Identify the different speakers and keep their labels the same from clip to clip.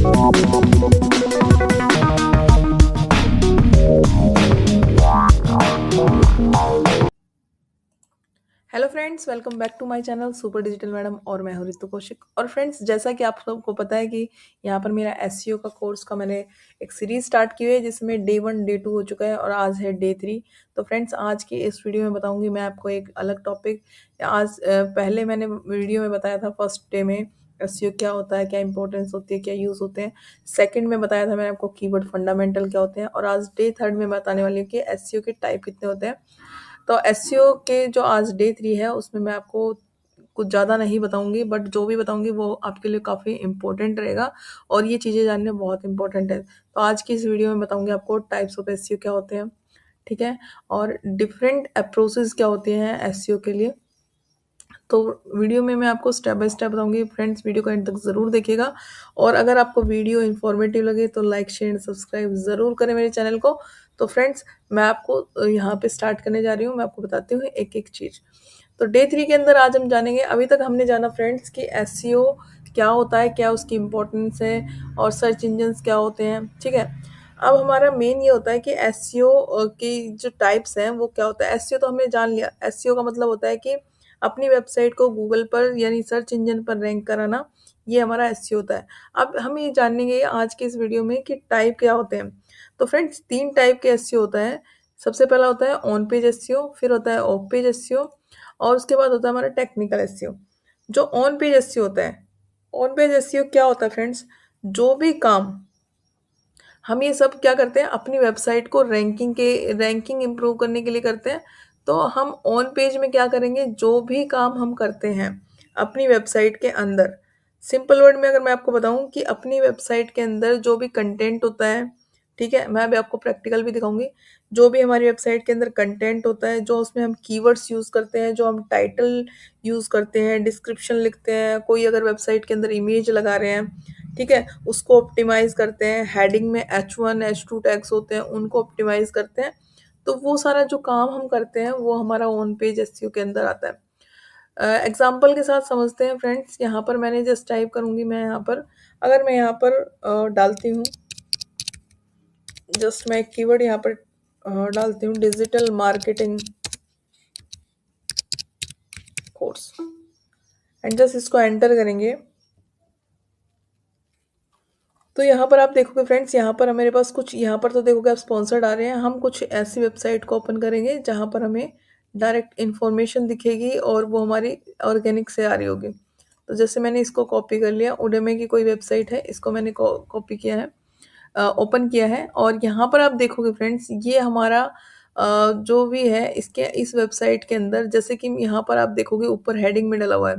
Speaker 1: Hello friends, welcome back to my channel super digital madam और मैं हूं रितु कौशिक। और फ्रेंड्स, जैसा कि आप सबको पता है कि यहाँ पर मेरा एसईओ का कोर्स का मैंने एक सीरीज स्टार्ट की हुई है, जिसमें डे 1 डे 2 हो चुका है और आज है डे 3। तो फ्रेंड्स, आज की इस वीडियो में बताऊंगी मैं आपको एक अलग टॉपिक। आज पहले मैंने वीडियो में बताया था फर्स्ट डे में एसईओ क्या होता है, क्या इंपॉर्टेंस होती है, क्या यूज़ होते हैं। सेकंड में बताया था मैंने आपको कीवर्ड फंडामेंटल क्या होते हैं, और आज डे 3 में बताने वाली हूँ कि एसईओ के टाइप कितने होते हैं। तो एसईओ के जो आज डे 3 है उसमें मैं आपको कुछ ज़्यादा नहीं बताऊंगी, बट जो भी बताऊंगी वो आपके लिए काफ़ी इंपॉर्टेंट रहेगा और ये चीज़ें जानने बहुत इंपॉर्टेंट है। तो आज की इस वीडियो में बताऊंगी आपको टाइप्स ऑफ एसईओ क्या होते हैं, ठीक है, और डिफरेंट अप्रोचेस क्या होते हैं एसईओ के लिए। तो वीडियो में मैं आपको स्टेप बाय स्टेप बताऊंगी। फ्रेंड्स, वीडियो को एंड तक ज़रूर देखिएगा, और अगर आपको वीडियो इन्फॉर्मेटिव लगे तो लाइक शेयर एंड सब्सक्राइब ज़रूर करें मेरे चैनल को। तो फ्रेंड्स, मैं आपको यहाँ पे स्टार्ट करने जा रही हूँ। मैं आपको बताती हूँ एक एक चीज़। तो डे 3 के अंदर आज हम जानेंगे, अभी तक हमने जाना फ्रेंड्स कि एसईओ क्या होता है, क्या उसकी इम्पोर्टेंस है, और सर्च इंजन्स क्या होते हैं, ठीक है। अब हमारा मेन ये होता है कि एसईओ की जो टाइप्स हैं वो क्या होता है। एसईओ तो हमने जान लिया। एसईओ का मतलब होता है कि अपनी वेबसाइट को गूगल पर यानी सर्च इंजन पर रैंक कराना, ये हमारा एसईओ होता है। अब हम ये जानेंगे आज के इस वीडियो में कि टाइप क्या होते हैं। तो फ्रेंड्स, 3 टाइप के एसईओ होता है। सबसे पहला होता है ऑन पेज एसईओ, फिर होता है ऑफ पेज एसईओ, और उसके बाद होता है हमारा टेक्निकल एसईओ। जो ऑन पेज एसईओ होता है, ऑन पेज एसईओ क्या होता है फ्रेंड्स, जो भी काम हम ये सब क्या करते हैं अपनी वेबसाइट को रैंकिंग इम्प्रूव करने के लिए करते हैं। तो हम ऑन पेज में क्या करेंगे, जो भी काम हम करते हैं अपनी वेबसाइट के अंदर, सिंपल वर्ड में अगर मैं आपको बताऊं कि अपनी वेबसाइट के अंदर जो भी कंटेंट होता है, ठीक है, मैं अभी आपको प्रैक्टिकल भी दिखाऊंगी। जो भी हमारी वेबसाइट के अंदर कंटेंट होता है, जो उसमें हम कीवर्ड्स यूज़ करते हैं, जो हम टाइटल यूज़ करते हैं, डिस्क्रिप्शन लिखते हैं, कोई अगर वेबसाइट के अंदर इमेज लगा रहे हैं, ठीक है, उसको ऑप्टिमाइज करते हैं। हेडिंग में H1 H2 टैग्स होते हैं, उनको ऑप्टिमाइज करते हैं। तो वो सारा जो काम हम करते हैं वो हमारा ऑन पेज एसईओ के अंदर आता है। एग्जाम्पल के साथ समझते हैं फ्रेंड्स। यहाँ पर मैंने जस्ट टाइप करूंगी, मैं यहाँ पर अगर मैं यहाँ पर डालती हूँ, जस्ट मैं एक कीवर्ड यहाँ पर डालती हूँ, digital marketing course, and just इसको एंटर करेंगे। तो यहाँ पर आप देखोगे फ्रेंड्स, यहाँ पर मेरे पास कुछ, यहाँ पर तो देखोगे आप स्पॉन्सर्ड आ रहे हैं। हम कुछ ऐसी वेबसाइट को ओपन करेंगे जहाँ पर हमें डायरेक्ट इन्फॉर्मेशन दिखेगी और वो हमारी ऑर्गेनिक से आ रही होगी। तो जैसे मैंने इसको कॉपी कर लिया, उडेमी की कोई वेबसाइट है, इसको मैंने कॉपी किया है, ओपन किया है, और यहाँ पर आप देखोगे फ्रेंड्स ये हमारा जो भी है इसके इस वेबसाइट के अंदर, जैसे कि यहाँ पर आप देखोगे ऊपर हेडिंग में डला हुआ है,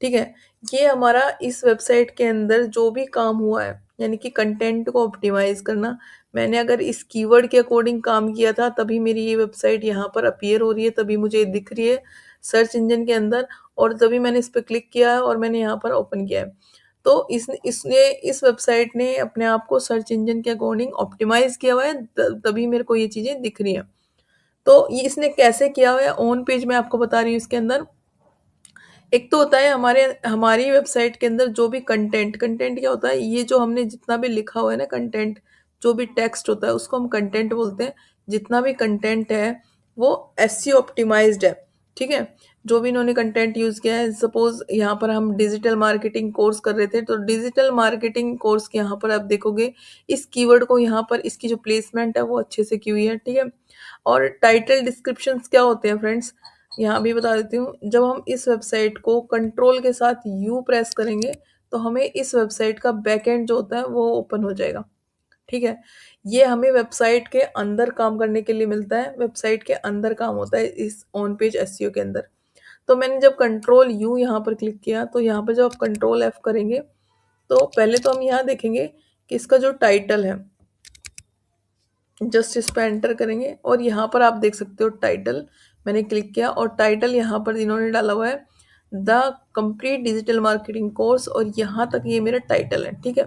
Speaker 1: ठीक है। ये हमारा इस वेबसाइट के अंदर जो भी काम हुआ है, यानी कि कंटेंट को ऑप्टिमाइज करना, मैंने अगर इस कीवर्ड के अकॉर्डिंग काम किया था तभी मेरी ये वेबसाइट यहाँ पर अपीयर हो रही है, तभी मुझे ये दिख रही है सर्च इंजन के अंदर, और तभी मैंने इस पर क्लिक किया है और मैंने यहाँ पर ओपन किया है। तो इसने इस वेबसाइट ने अपने आप को सर्च इंजन के अकॉर्डिंग ऑप्टिमाइज किया हुआ है, तभी मेरे को ये चीज़ें दिख रही हैं। तो ये इसने कैसे किया हुआ है ऑन पेज में आपको बता रही हूँ। इसके अंदर एक तो होता है हमारी वेबसाइट के अंदर जो भी कंटेंट क्या होता है, ये जो हमने जितना भी लिखा हुआ है ना कंटेंट, जो भी टेक्स्ट होता है उसको हम कंटेंट बोलते हैं। जितना भी कंटेंट है वो एसईओ ऑप्टिमाइज्ड है, ठीक है। जो भी इन्होंने कंटेंट यूज किया है, सपोज यहाँ पर हम डिजिटल मार्केटिंग कोर्स कर रहे थे, तो डिजिटल मार्केटिंग कोर्स के यहाँ पर आप देखोगे इस कीवर्ड को यहाँ पर इसकी जो प्लेसमेंट है वो अच्छे से की हुई है, ठीक है। और टाइटल डिस्क्रिप्शन क्या होते हैं फ्रेंड्स, यहाँ भी बता देती हूँ। जब हम इस वेबसाइट को कंट्रोल के साथ यू प्रेस करेंगे तो हमें इस वेबसाइट का बैकएंड जो होता है वो ओपन हो जाएगा, ठीक है। ये हमें वेबसाइट के अंदर काम करने के लिए मिलता है, वेबसाइट के अंदर काम होता है इस ऑन पेज एसईओ के अंदर। तो मैंने जब कंट्रोल यू यहाँ पर क्लिक किया, तो यहाँ पर जब आप कंट्रोल एफ करेंगे तो पहले तो हम यहाँ देखेंगे कि इसका जो टाइटल है, जस्ट इस पर एंटर करेंगे और यहाँ पर आप देख सकते हो टाइटल, मैंने क्लिक किया और टाइटल यहाँ पर इन्होंने डाला हुआ है the complete digital marketing course, और यहाँ तक ये मेरा टाइटल है, ठीक है।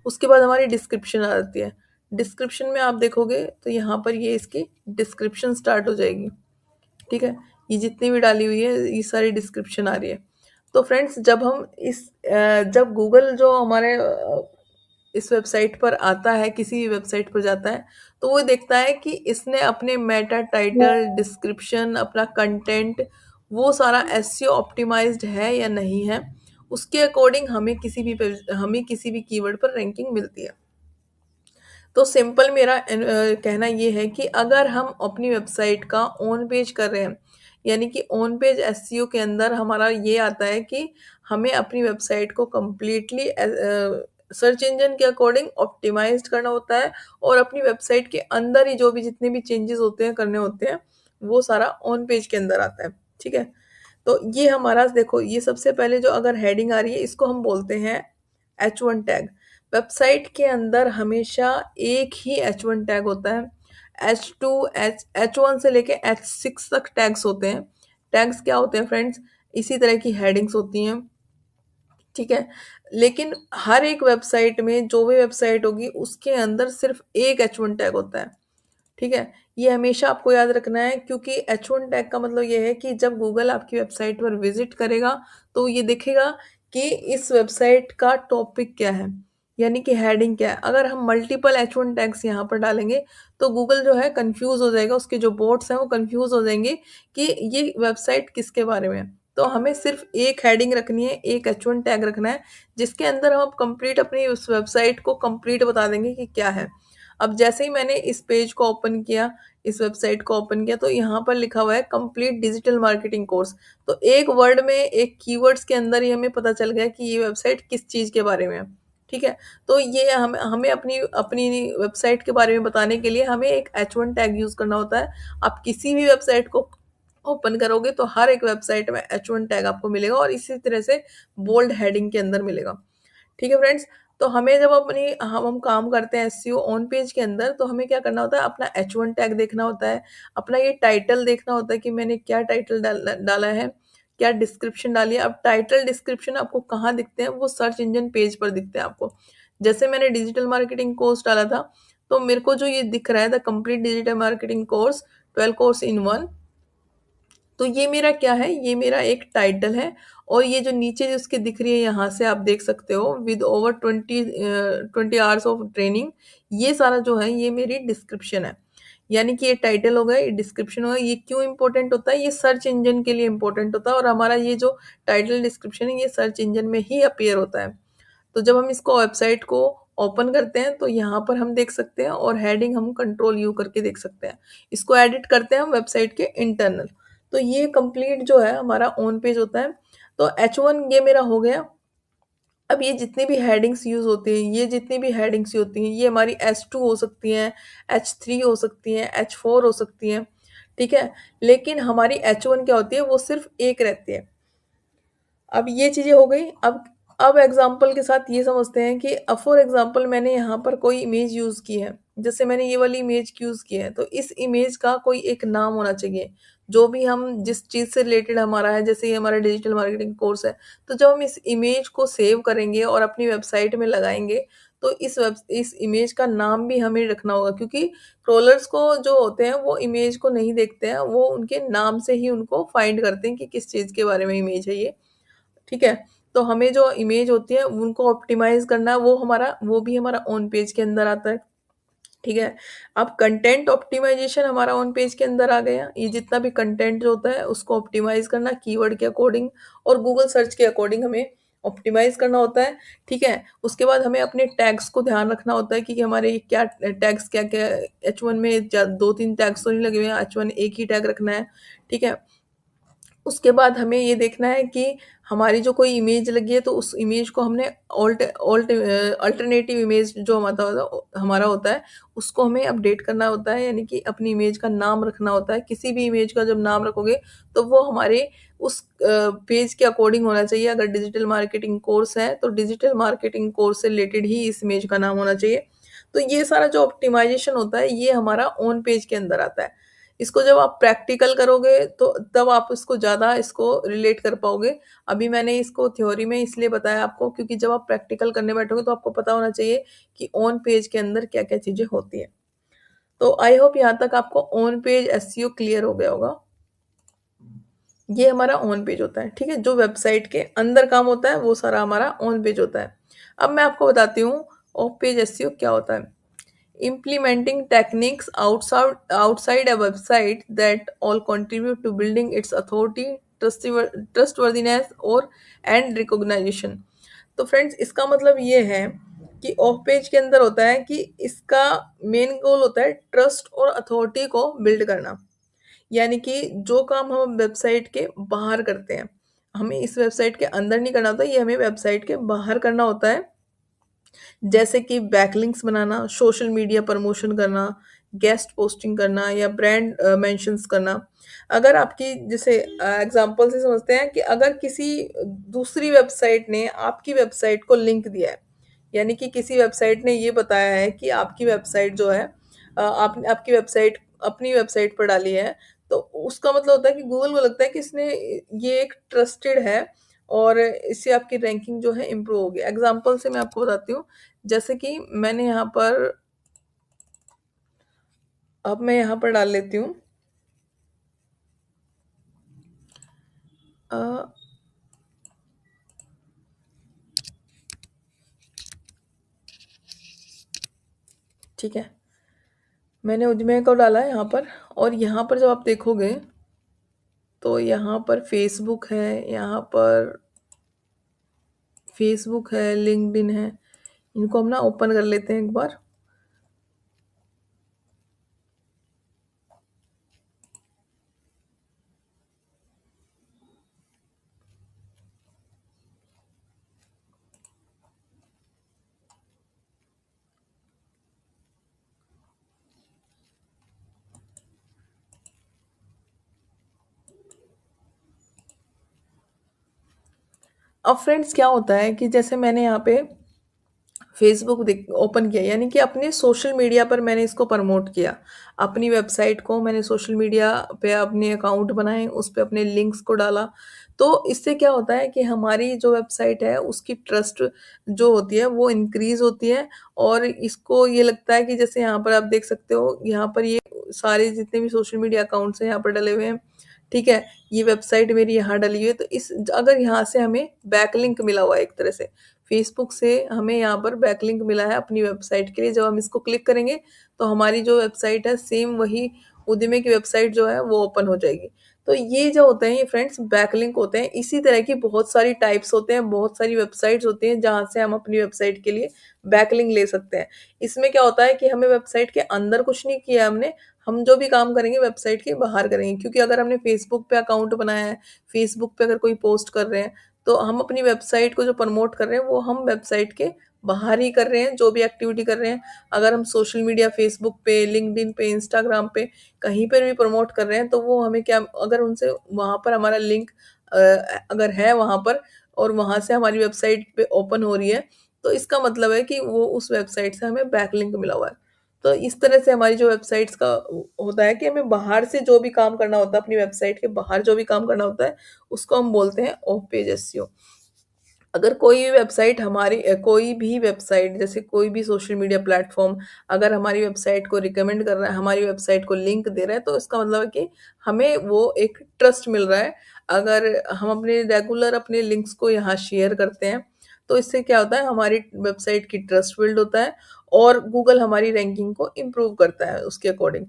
Speaker 1: उसके बाद हमारी डिस्क्रिप्शन आ जाती है। डिस्क्रिप्शन में आप देखोगे तो यहाँ पर ये इसकी डिस्क्रिप्शन स्टार्ट हो जाएगी, ठीक है। ये जितनी भी डाली हुई है ये सारी डिस्क्रिप्शन आ रही है। तो फ्रेंड्स, जब हम जब गूगल जो हमारे इस वेबसाइट पर आता है, किसी भी वेबसाइट पर जाता है, तो वो देखता है कि इसने अपने मेटा टाइटल, डिस्क्रिप्शन, अपना कंटेंट वो सारा एसईओ ऑप्टिमाइज्ड है या नहीं है। उसके अकॉर्डिंग हमें किसी भी कीवर्ड पर रैंकिंग मिलती है। तो सिंपल मेरा कहना ये है कि अगर हम अपनी वेबसाइट का ऑन पेज कर रहे हैं, यानी कि ऑन पेज एसईओ के अंदर हमारा ये आता है कि हमें अपनी वेबसाइट को कंप्लीटली सर्च इंजन के अकॉर्डिंग ऑप्टिमाइज्ड करना होता है, और अपनी वेबसाइट के अंदर ही जो भी जितने भी चेंजेस होते हैं करने होते हैं वो सारा ऑन पेज के अंदर आता है। ठीक है, तो ये हमारा देखो, ये सबसे पहले जो अगर हेडिंग आ रही है इसको हम बोलते हैं H1 टैग। वेबसाइट के अंदर हमेशा एक ही H1 टैग होता है। H2, H1 से लेके H6 तक टैग्स होते हैं। टैग्स क्या होते हैं फ्रेंड्स? इसी तरह की हेडिंग्स होती हैं। ठीक है, लेकिन हर एक वेबसाइट में जो भी वेबसाइट होगी उसके अंदर सिर्फ एक H1 टैग होता है। ठीक है, ये हमेशा आपको याद रखना है, क्योंकि H1 टैग का मतलब ये है कि जब गूगल आपकी वेबसाइट पर विजिट करेगा तो ये देखेगा कि इस वेबसाइट का टॉपिक क्या है, यानी कि हेडिंग क्या है। अगर हम मल्टीपल H1 टैग्स यहाँ पर डालेंगे तो गूगल जो है कंफ्यूज हो जाएगा, उसके जो बोट्स हैं वो कंफ्यूज हो जाएंगे कि ये वेबसाइट किसके बारे में है। तो हमें सिर्फ एक हेडिंग रखनी है, एक H1 टैग रखना है, जिसके अंदर हम कंप्लीट अपनी उस वेबसाइट को कंप्लीट बता देंगे कि क्या है। अब जैसे ही मैंने इस पेज को ओपन किया, इस वेबसाइट को ओपन किया, तो यहाँ पर लिखा हुआ है कंप्लीट डिजिटल मार्केटिंग कोर्स। तो एक वर्ड में, एक कीवर्ड्स के अंदर ही हमें पता चल गया कि ये वेबसाइट किस चीज़ के बारे में है। ठीक है, तो ये हमें हमें अपनी अपनी वेबसाइट के बारे में बताने के लिए हमें एक H1 टैग यूज़ करना होता है। आप किसी भी वेबसाइट को ओपन करोगे तो हर एक वेबसाइट में H1 टैग आपको मिलेगा, और इसी तरह से बोल्ड हेडिंग के अंदर मिलेगा। ठीक है फ्रेंड्स, तो हमें जब हम काम करते हैं एसईओ ऑन पेज के अंदर, तो हमें क्या करना होता है, अपना H1 टैग देखना होता है, अपना ये टाइटल देखना होता है कि मैंने क्या टाइटल डाला है, क्या डिस्क्रिप्शन डाली है। अब टाइटल डिस्क्रिप्शन आपको कहाँ दिखते हैं? वो सर्च इंजन पेज पर दिखते हैं आपको। जैसे मैंने डिजिटल मार्केटिंग कोर्स डाला था, तो मेरे को जो ये दिख रहा है, the complete digital marketing course 12 course in one, तो ये मेरा क्या है, ये मेरा एक टाइटल है। और ये जो नीचे जो उसके दिख रही है, यहाँ से आप देख सकते हो, with over 20 hours of training, ये सारा जो है ये मेरी डिस्क्रिप्शन है। यानी कि ये टाइटल हो गया, ये डिस्क्रिप्शन हो गया। ये क्यों इंपॉर्टेंट होता है? ये सर्च इंजन के लिए इंपॉर्टेंट होता है, और हमारा ये जो टाइटल डिस्क्रिप्शन है ये सर्च इंजन में ही अपीयर होता है। तो जब हम इसको वेबसाइट को ओपन करते हैं तो यहाँ पर हम देख सकते हैं, और हेडिंग हम कंट्रोल यू करके देख सकते हैं। इसको एडिट करते हैं हम वेबसाइट के इंटरनल। तो ये कंप्लीट जो है हमारा ऑन पेज होता है। तो H1 ये मेरा हो गया। अब ये जितनी भी हेडिंग्स यूज होती हैं, ये जितनी भी हेडिंग्स होती हैं, ये हमारी H2 हो सकती हैं, H3 हो सकती हैं, H4 हो सकती हैं। ठीक है, लेकिन हमारी H1 क्या होती है, वो सिर्फ एक रहती है। अब ये चीज़ें हो गई। अब एग्जाम्पल के साथ ये समझते हैं कि अब फॉर एग्जाम्पल मैंने यहाँ पर कोई इमेज यूज़ की है, जैसे मैंने ये वाली इमेज यूज़ की है, तो इस इमेज का कोई एक नाम होना चाहिए। जो भी हम जिस चीज़ से रिलेटेड हमारा है, जैसे ये हमारा डिजिटल मार्केटिंग कोर्स है, तो जब हम इस इमेज को सेव करेंगे और अपनी वेबसाइट में लगाएंगे, तो इस इमेज का नाम भी हमें रखना होगा, क्योंकि ट्रोलर्स को जो होते हैं वो इमेज को नहीं देखते हैं, वो उनके नाम से ही उनको फाइंड करते हैं कि किस चीज़ के बारे में इमेज है ये। ठीक है, तो हमें जो इमेज होती है उनको ऑप्टिमाइज करना है, वो भी हमारा ऑन पेज के अंदर आता है। ठीक है, अब कंटेंट ऑप्टिमाइजेशन हमारा ऑन पेज के अंदर आ गया। ये जितना भी कंटेंट जो होता है उसको ऑप्टिमाइज करना कीवर्ड के अकॉर्डिंग और गूगल सर्च के अकॉर्डिंग हमें ऑप्टिमाइज करना होता है। ठीक है, उसके बाद हमें अपने टैग्स को ध्यान रखना होता है कि हमारे ये क्या टैग्स, क्या क्या H1 में 2-3 टैग्स तो नहीं लगे हुए हैं, H1 एक ही टैग रखना है। ठीक है, उसके बाद हमें ये देखना है कि हमारी जो कोई इमेज लगी है तो उस इमेज को हमने अल्टरनेटिव इमेज जो हमारा होता है उसको हमें अपडेट करना होता है, यानी कि अपनी इमेज का नाम रखना होता है। किसी भी इमेज का जब नाम रखोगे तो वो हमारे उस पेज के अकॉर्डिंग होना चाहिए। अगर डिजिटल मार्केटिंग कोर्स है तो डिजिटल मार्केटिंग कोर्स से रिलेटेड ही इस इमेज का नाम होना चाहिए। तो ये सारा जो ऑप्टिमाइजेशन होता है ये हमारा ऑन पेज के अंदर आता है। इसको जब आप प्रैक्टिकल करोगे तो तब आप इसको ज़्यादा इसको रिलेट कर पाओगे। अभी मैंने इसको थ्योरी में इसलिए बताया आपको, क्योंकि जब आप प्रैक्टिकल करने बैठोगे तो आपको पता होना चाहिए कि ऑन पेज के अंदर क्या-क्या चीज़ें होती हैं। तो आई होप यहाँ तक आपको ऑन पेज एसईओ क्लियर हो गया होगा। ये हमारा ऑन पेज होता है, ठीक है? जो वेबसाइट के अंदर काम होता है वो सारा हमारा ऑन पेज होता है। अब मैं आपको बताती हूँ ऑफ पेज एसईओ क्या होता है? Implementing techniques outside a website that all contribute to building its authority, trustworthiness और and recognition. तो फ्रेंड्स इसका मतलब ये है कि ऑफ पेज के अंदर होता है कि इसका मेन गोल होता है ट्रस्ट और अथॉरिटी को बिल्ड करना। यानी कि जो काम हम वेबसाइट के बाहर करते हैं, हमें इस वेबसाइट के अंदर नहीं करना होता, ये हमें वेबसाइट के बाहर करना होता है। जैसे कि बैकलिंक्स बनाना, सोशल मीडिया प्रमोशन करना, गेस्ट पोस्टिंग करना या ब्रांड मेंशन्स करना। अगर आपकी जैसे एग्जांपल से समझते हैं कि अगर किसी दूसरी वेबसाइट ने आपकी वेबसाइट को लिंक दिया है, यानी कि किसी वेबसाइट ने ये बताया है कि आपकी वेबसाइट जो है आपने आपकी वेबसाइट अपनी वेबसाइट पर डाली है, तो उसका मतलब होता है कि गूगल को लगता है कि इसने ये एक ट्रस्टेड है और इससे आपकी रैंकिंग जो है इम्प्रूव होगी। एग्जांपल से मैं आपको बताती हूँ, जैसे कि मैंने यहाँ पर अब मैं यहाँ पर डाल लेती हूँ अ, ठीक है, मैंने उद्यमी को डाला है यहाँ पर और यहाँ पर जब आप देखोगे तो यहाँ पर फेसबुक है, यहाँ पर फेसबुक है, लिंक्डइन है। इनको हम ना ओपन कर लेते हैं एक बार। अब फ्रेंड्स क्या होता है कि जैसे मैंने यहाँ पे फेसबुक ओपन किया, यानी कि अपने सोशल मीडिया पर मैंने इसको प्रमोट किया। अपनी वेबसाइट को मैंने सोशल मीडिया पे अपने अकाउंट बनाए, उस पे अपने लिंक्स को डाला। तो इससे क्या होता है कि हमारी जो वेबसाइट है उसकी ट्रस्ट जो होती है वो इंक्रीज होती है। और इसको ये लगता है कि जैसे यहाँ पर आप देख सकते हो, यहाँ पर ये सारे जितने भी सोशल मीडिया अकाउंट्स हैं यहाँ पर डले हुए हैं, ठीक है। ये वेबसाइट मेरी यहाँ डली हुई है, तो इस अगर यहाँ से हमें बैकलिंक मिला हुआ है एक तरह से, फेसबुक से हमें यहाँ पर बैकलिंक मिला है अपनी वेबसाइट के लिए, जब हम इसको क्लिक करेंगे तो हमारी जो वेबसाइट है सेम वही उद्यमी की वेबसाइट जो है वो ओपन हो जाएगी। तो ये जो होते हैं ये फ्रेंड्स बैकलिंक होते हैं। इसी तरह की बहुत सारी टाइप्स होते हैं, बहुत सारी वेबसाइट्स होती हैं जहाँ से हम अपनी वेबसाइट के लिए बैकलिंक ले सकते हैं। इसमें क्या होता है कि हमें वेबसाइट के अंदर कुछ नहीं किया हमने, हम जो भी काम करेंगे वेबसाइट के बाहर करेंगे। क्योंकि अगर हमने फेसबुक पे अकाउंट बनाया है, फेसबुक पे अगर कोई पोस्ट कर रहे हैं, तो हम अपनी वेबसाइट को जो प्रमोट कर रहे हैं वो हम वेबसाइट के बाहर ही कर रहे हैं, जो भी एक्टिविटी कर रहे हैं। अगर हम सोशल मीडिया फेसबुक पे, लिंक्डइन पे, इंस्टाग्राम पे कहीं पर भी प्रमोट कर रहे हैं, तो वो हमें क्या, अगर उनसे वहाँ पर हमारा लिंक अगर है वहाँ पर और वहाँ से हमारी वेबसाइट पे ओपन हो रही है, तो इसका मतलब है कि वो उस वेबसाइट से हमें बैकलिंक मिला हुआ है। तो इस तरह से हमारी जो वेबसाइट्स का होता है कि हमें बाहर से जो भी काम करना होता है, अपनी वेबसाइट के बाहर जो भी काम करना होता है, उसको हम बोलते हैं ऑफ पेज एसईओ। अगर कोई भी वेबसाइट हमारी कोई भी वेबसाइट जैसे कोई भी सोशल मीडिया प्लेटफॉर्म अगर हमारी वेबसाइट को रिकमेंड कर रहा है, हमारी वेबसाइट को लिंक दे रहा है, तो इसका मतलब है कि हमें वो एक ट्रस्ट मिल रहा है। अगर हम अपने रेगुलर अपने लिंक्स को यहाँ शेयर करते हैं, तो इससे क्या होता है, हमारी वेबसाइट की ट्रस्ट बिल्ड होता है और गूगल हमारी रैंकिंग को इम्प्रूव करता है उसके अकॉर्डिंग।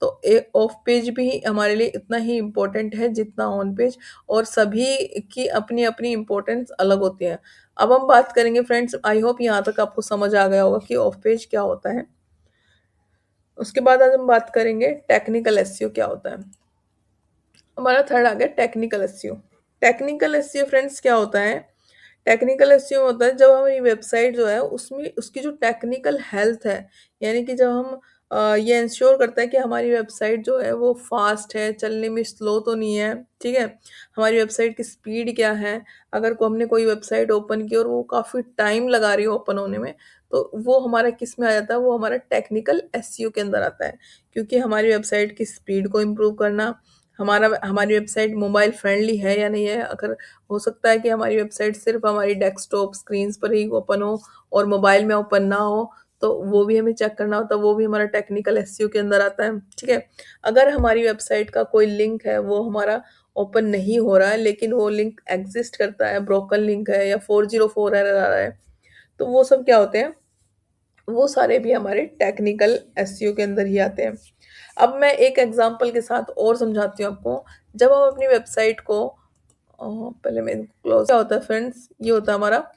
Speaker 1: तो ऑफ पेज भी हमारे लिए इतना ही इम्पोर्टेंट है जितना ऑन पेज, और सभी की अपनी अपनी इम्पोर्टेंस अलग होती है। अब हम बात करेंगे फ्रेंड्स, आई होप यहाँ तक आपको समझ आ गया होगा कि ऑफ पेज क्या होता है। उसके बाद आज हम बात करेंगे टेक्निकल एसईओ क्या होता है। हमारा थर्ड आ गया technical SEO. Technical SEO friends क्या होता है? टेक्निकल एसईओ होता है जब हमारी वेबसाइट जो है उसमें उसकी जो टेक्निकल हेल्थ है, यानी कि जब हम ये इंश्योर करता है कि हमारी वेबसाइट जो है वो फास्ट है, चलने में स्लो तो नहीं है, ठीक है। हमारी वेबसाइट की स्पीड क्या है, अगर को हमने कोई वेबसाइट ओपन की और वो काफ़ी टाइम लगा रही है ओपन होने में, तो वो हमारा किस में आ जाता है, वो हमारा टेक्निकल एसईओ के अंदर आता है। क्योंकि हमारी वेबसाइट की स्पीड को इम्प्रूव करना, हमारी वेबसाइट मोबाइल फ्रेंडली है या नहीं है। अगर हो सकता है कि हमारी वेबसाइट सिर्फ हमारी डेस्कटॉप स्क्रीन्स पर ही ओपन हो और मोबाइल में ओपन ना हो, तो वो भी हमें चेक करना होता है, वो भी हमारा टेक्निकल एसईओ के अंदर आता है, ठीक है। अगर हमारी वेबसाइट का कोई लिंक है वो हमारा ओपन नहीं हो रहा है, लेकिन वो लिंक एग्जिस्ट करता है, ब्रोकन लिंक है या 404 एरर आ रहा है, तो वो सब क्या होते हैं, वो सारे भी हमारे टेक्निकल एसईओ के अंदर ही आते हैं। अब मैं एक एग्जांपल के साथ और समझाती हूँ आपको। जब हम अपनी वेबसाइट को पहले मैं क्लोज, क्या होता है फ्रेंड्स, ये होता है हमारा।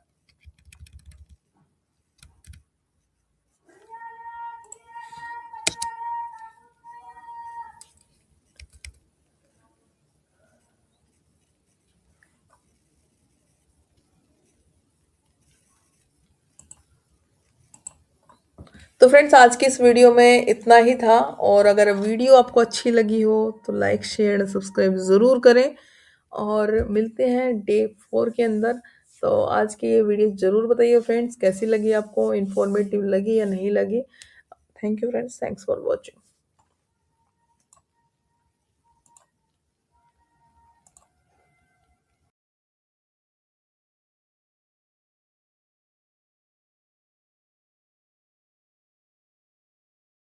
Speaker 1: तो फ्रेंड्स आज की इस वीडियो में इतना ही था, और अगर वीडियो आपको अच्छी लगी हो तो लाइक शेयर सब्सक्राइब ज़रूर करें, और मिलते हैं डे 4 के अंदर। तो आज की ये वीडियो ज़रूर बताइए फ्रेंड्स कैसी लगी, आपको इन्फॉर्मेटिव लगी या नहीं लगी। Thank you friends, thanks for watching.